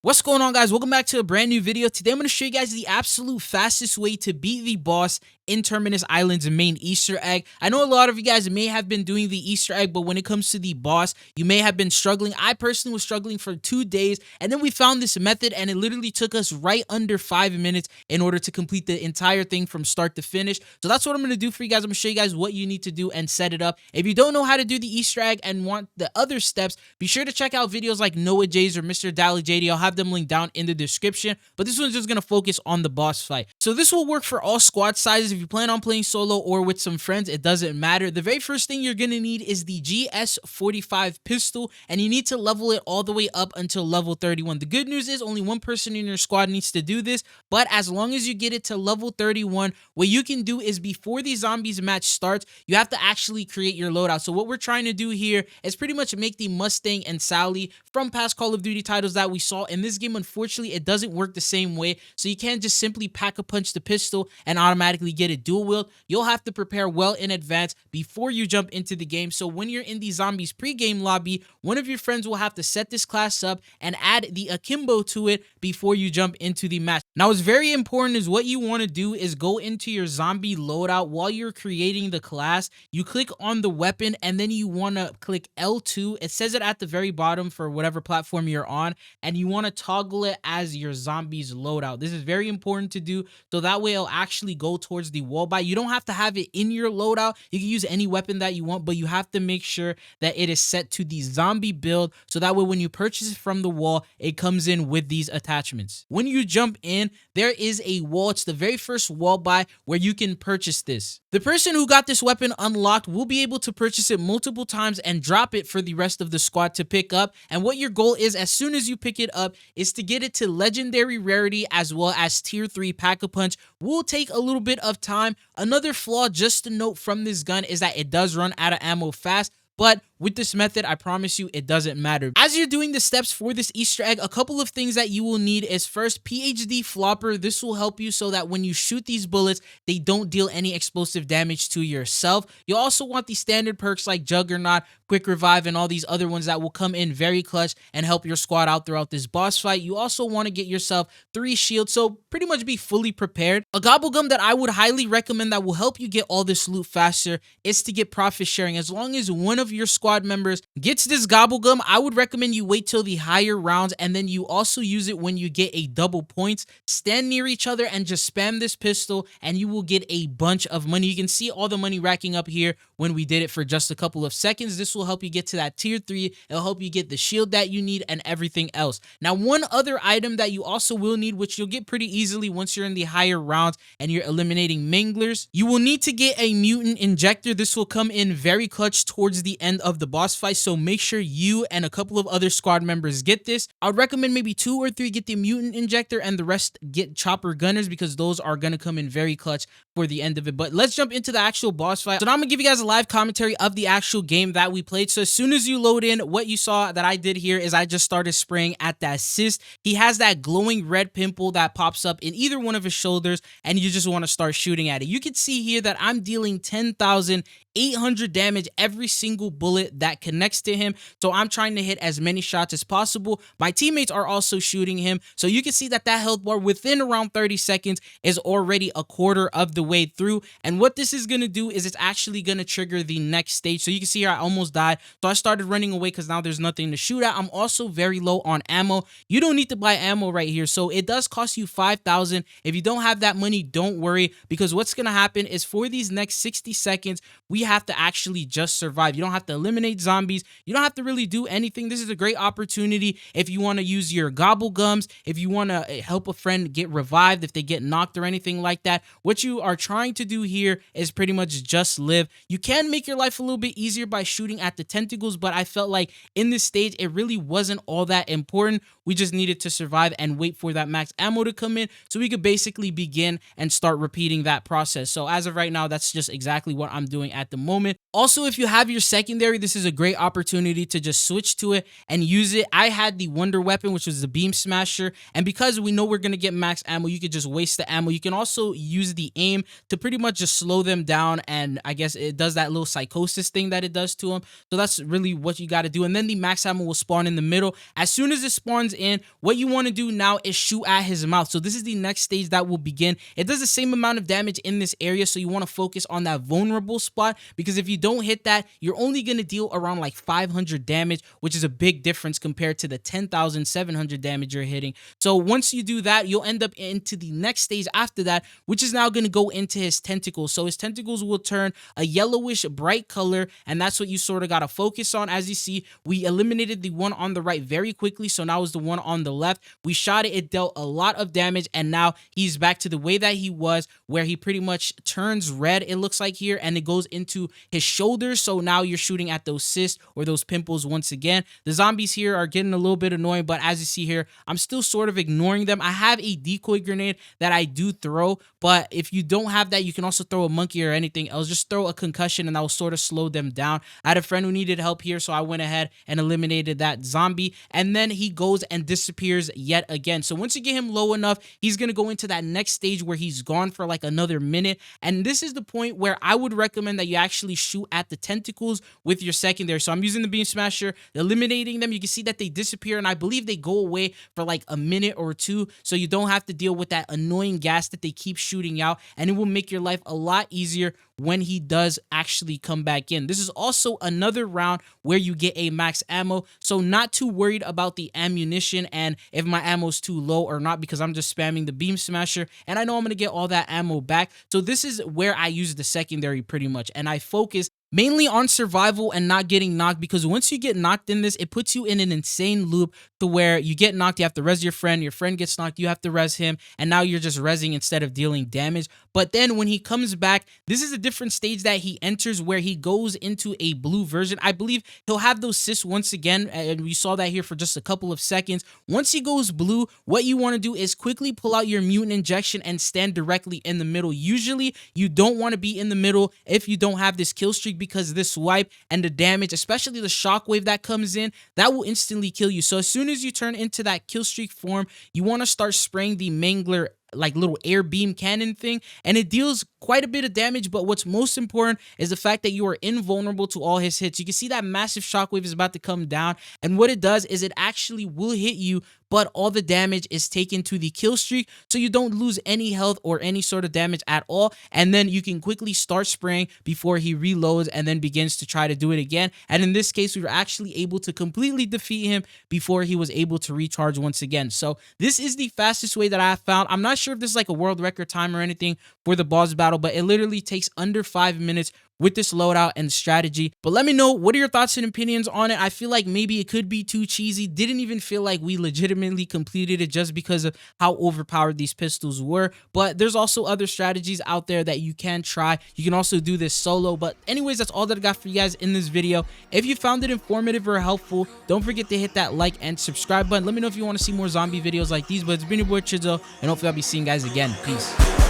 What's going on, guys? Welcome back to a brand new video. Today I'm going to show you guys the absolute fastest way to beat the boss in Terminus Island's main Easter egg. I know a lot of you guys may have been doing the Easter egg, but when it comes to the boss, you may have been struggling. I personally was struggling for 2 days, and then we found this method, and it literally took us right under 5 minutes in order to complete the entire thing from start to finish. So that's what I'm going to do for you guys. I'm going to show you guys what you need to do and set it up. If you don't know how to do the Easter egg and want the other steps, be sure to check out videos like Noah J's or Mr. Dally JD. I'll have them linked down in the description, but this one's just going to focus on the boss fight. So this will work for all squad sizes. If you plan on playing solo or with some friends, it doesn't matter. The very first thing you're going to need is the GS45 pistol, and you need to level it all the way up until level 31. The good news is only one person in your squad needs to do this, but as long as you get it to level 31, what you can do is before the zombies match starts, you have to actually create your loadout. So what we're trying to do here is pretty much make the Mustang and Sally from past Call of Duty titles that we saw. In this game, unfortunately, it doesn't work the same way, so you can't just simply pack-a-punch the pistol and automatically get it dual wield. You'll have to prepare well in advance before you jump into the game. So when you're in the zombies pre-game lobby, one of your friends will have to set this class up and add the akimbo to it before you jump into the match. Now, what's very important is what you want to do is go into your zombie loadout while you're creating the class. You click on the weapon, and then you want to click L2. It says it at the very bottom for whatever platform you're on, and you want to toggle it as your zombies loadout. This is very important to do, so that way it'll actually go towards the wall buy. You don't have to have it in your loadout. You can use any weapon that you want, but you have to make sure that it is set to the zombie build, so that way when you purchase it from the wall, it comes in with these attachments. When you jump in, there is a wall. It's the very first wall buy where you can purchase this. The person who got this weapon unlocked will be able to purchase it multiple times and drop it for the rest of the squad to pick up. And what your goal is, as soon as you pick it up, is to get it to legendary rarity as well as tier 3 pack-a-punch. Will take a little bit of time. Another flaw just to note from this gun is that it does run out of ammo fast, but with this method, I promise you, it doesn't matter. As you're doing the steps for this Easter egg, a couple of things that you will need is first, PhD Flopper. This will help you so that when you shoot these bullets, they don't deal any explosive damage to yourself. You also want the standard perks like Juggernaut, Quick Revive, and all these other ones that will come in very clutch and help your squad out throughout this boss fight. You also want to get yourself 3 shields, so pretty much be fully prepared. A gobblegum that I would highly recommend that will help you get all this loot faster is to get profit sharing. As long as one of your squad members gets this gobblegum, I would recommend you wait till the higher rounds, and then you also use it when you get a double points. Stand near each other and just spam this pistol, and you will get a bunch of money. You can see all the money racking up here when we did it for just a couple of seconds. This will help you get to that tier 3. It'll help you get the shield that you need and everything else. Now, one other item that you also will need, which you'll get pretty easily once you're in the higher rounds and you're eliminating minglers, you will need to get a mutant injector. This will come in very clutch towards the end of the boss fight, so make sure you and a couple of other squad members get this. I would recommend maybe 2 or 3 get the mutant injector and the rest get chopper gunners, because those are going to come in very clutch for the end of it. But let's jump into the actual boss fight. So now I'm gonna give you guys a live commentary of the actual game that we played. So as soon as you load in, what you saw that I did here is I just started spraying at that cyst. He has that glowing red pimple that pops up in either one of his shoulders, and you just want to start shooting at it. You can see here that I'm dealing 10,800 damage every single bullet that connects to him, so I'm trying to hit as many shots as possible. My teammates are also shooting him, so you can see that that health bar within around 30 seconds is already a quarter of the way through. And what this is going to do is it's actually going to trigger the next stage. So you can see here I almost died, so I started running away because now there's nothing to shoot at. I'm also very low on ammo. You don't need to buy ammo right here, so it does cost you 5,000. If you don't have that money, don't worry, because what's going to happen is for these next 60 seconds, we have to actually just survive. You don't have to eliminate zombies. You don't have to really do anything. This is a great opportunity if you want to use your gobblegums, if you want to help a friend get revived, if they get knocked or anything like that. What you are trying to do here is pretty much just live. You can make your life a little bit easier by shooting at the tentacles, but I felt like in this stage, it really wasn't all that important. We just needed to survive and wait for that max ammo to come in so we could basically begin and start repeating that process. So as of right now, that's just exactly what I'm doing at the moment. Also, if you have your secondary, this is a great opportunity to just switch to it and use it. I had the wonder weapon, which was the beam smasher, and because we know we're going to get max ammo, you could just waste the ammo. You can also use the aim to pretty much just slow them down, and I guess it does that little psychosis thing that it does to them. So that's really what you got to do. And then the max ammo will spawn in the middle. As soon as it spawns in, what you want to do now is shoot at his mouth. So this is the next stage that will begin. It does the same amount of damage in this area, so you want to focus on that vulnerable spot, because if you don't hit that, you're only going to deal around like 500 damage, which is a big difference compared to the 10,700 damage you're hitting. So once you do that, you'll end up into the next stage after that, which is now going to go into his tentacles. So his tentacles will turn a yellowish bright color, and that's what you sort of got to focus on. As you see, we eliminated the one on the right very quickly, so now is the one on the left. We shot it, it dealt a lot of damage, and now he's back to the way that he was, where he pretty much turns red, it looks like here, and it goes into his shoulders. So now you're shooting at those cysts or those pimples once again. The zombies here are getting a little bit annoying, but as you see here, I'm still sort of ignoring them. I have a decoy grenade that I do throw, but if you don't have that, you can also throw a monkey or anything else. Just throw a concussion and that will sort of slow them down. I had a friend who needed help here, so I went ahead and eliminated that zombie, and then he goes and disappears yet again. So once you get him low enough, he's going to go into that next stage where he's gone for like another minute, and this is the point where I would recommend that you actually shoot at the tentacles with your secondary. So I'm using the beam smasher, eliminating them. You can see that they disappear, and I believe they go away for like a minute or two, so you don't have to deal with that annoying gas that they keep shooting out, and it will make your life a lot easier when he does actually come back in. This is also another round where you get a max ammo, so not too worried about the ammunition and if my ammo is too low or not, because I'm just spamming the beam smasher and I know I'm going to get all that ammo back. So this is where I use the secondary pretty much, and I focus mainly on survival and not getting knocked, because once you get knocked in this, it puts you in an insane loop to where you get knocked, you have to res your friend gets knocked, you have to res him, and now you're just resing instead of dealing damage. But then when he comes back, this is a different stage that he enters where he goes into a blue version. I believe he'll have those cysts once again, and we saw that here for just a couple of seconds. Once he goes blue, what you want to do is quickly pull out your mutant injection and stand directly in the middle. Usually, you don't want to be in the middle if you don't have this kill streak, because this swipe and the damage, especially the shockwave that comes in, that will instantly kill you. So as soon as you turn into that kill streak form, you want to start spraying the Mangler like little air beam cannon thing, and it deals quite a bit of damage. But what's most important is the fact that you are invulnerable to all his hits. You can see that massive shockwave is about to come down, and what it does is it actually will hit you, but all the damage is taken to the kill streak, so you don't lose any health or any sort of damage at all. And then you can quickly start spraying before he reloads and then begins to try to do it again. And in this case, we were actually able to completely defeat him before he was able to recharge once again. So this is the fastest way that I found. I'm not sure if this is like a world record time or anything for the boss battle, but it literally takes under 5 minutes with this loadout and strategy. But let me know, what are your thoughts and opinions on it? I feel like maybe it could be too cheesy. Didn't even feel like we legitimately completed it just because of how overpowered these pistols were. But there's also other strategies out there that you can try. You can also do this solo. But anyways, that's all that I got for you guys in this video. If you found it informative or helpful, don't forget to hit that like and subscribe button. Let me know if you want to see more zombie videos like these. But it's been your boy Chizo, and hopefully I'll be seeing you guys again. Peace.